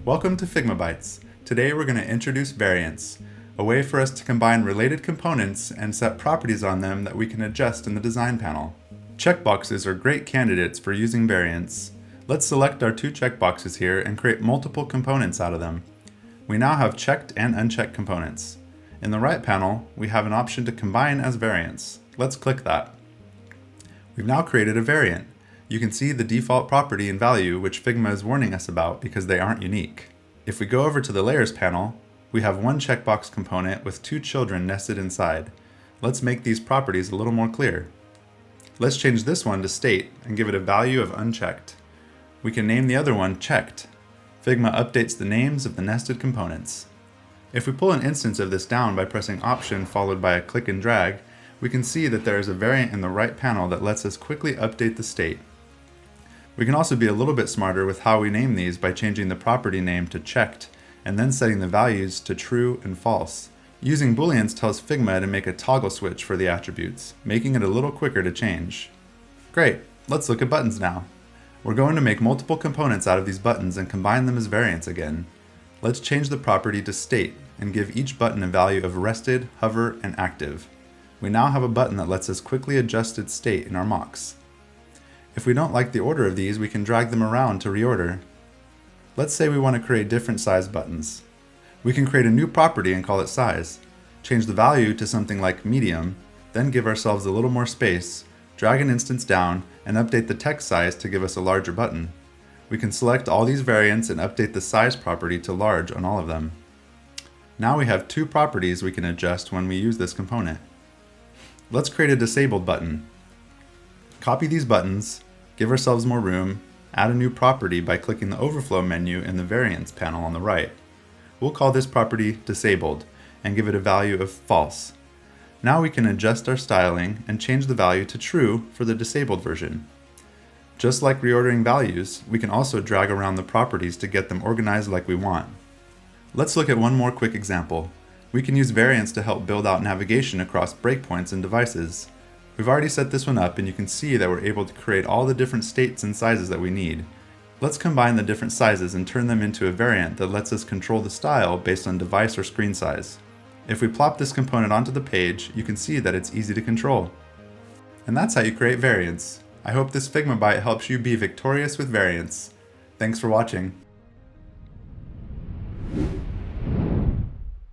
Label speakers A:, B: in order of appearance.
A: Welcome to Figma Bites. Today we're going to introduce variants, a way for us to combine related components and set properties on them that we can adjust in the design panel. Checkboxes are great candidates for using variants. Let's select our two checkboxes here and create multiple components out of them. We now have checked and unchecked components. In the right panel, we have an option to combine as variants. Let's click that. We've now created a variant. You can see the default property and value which Figma is warning us about because they aren't unique. If we go over to the Layers panel, we have one checkbox component with two children nested inside. Let's make these properties a little more clear. Let's change this one to State and give it a value of unchecked. We can name the other one Checked. Figma updates the names of the nested components. If we pull an instance of this down by pressing Option followed by a click and drag, we can see that there is a variant in the right panel that lets us quickly update the state. We can also be a little bit smarter with how we name these by changing the property name to checked and then setting the values to true and false. Using booleans tells Figma to make a toggle switch for the attributes, making it a little quicker to change. Great, let's look at buttons now. We're going to make multiple components out of these buttons and combine them as variants again. Let's change the property to state and give each button a value of rested, hover, and active. We now have a button that lets us quickly adjust its state in our mocks. If we don't like the order of these, we can drag them around to reorder. Let's say we want to create different size buttons. We can create a new property and call it size. Change the value to something like medium, then give ourselves a little more space, drag an instance down, and update the text size to give us a larger button. We can select all these variants and update the size property to large on all of them. Now we have two properties we can adjust when we use this component. Let's create a disabled button. Copy these buttons, give ourselves more room, add a new property by clicking the Overflow menu in the Variants panel on the right. We'll call this property Disabled and give it a value of false. Now we can adjust our styling and change the value to true for the disabled version. Just like reordering values, we can also drag around the properties to get them organized like we want. Let's look at one more quick example. We can use variants to help build out navigation across breakpoints and devices. We've already set this one up and you can see that we're able to create all the different states and sizes that we need. Let's combine the different sizes and turn them into a variant that lets us control the style based on device or screen size. If we plop this component onto the page, you can see that it's easy to control. And that's how you create variants. I hope this Figma Bite helps you be victorious with variants. Thanks for watching.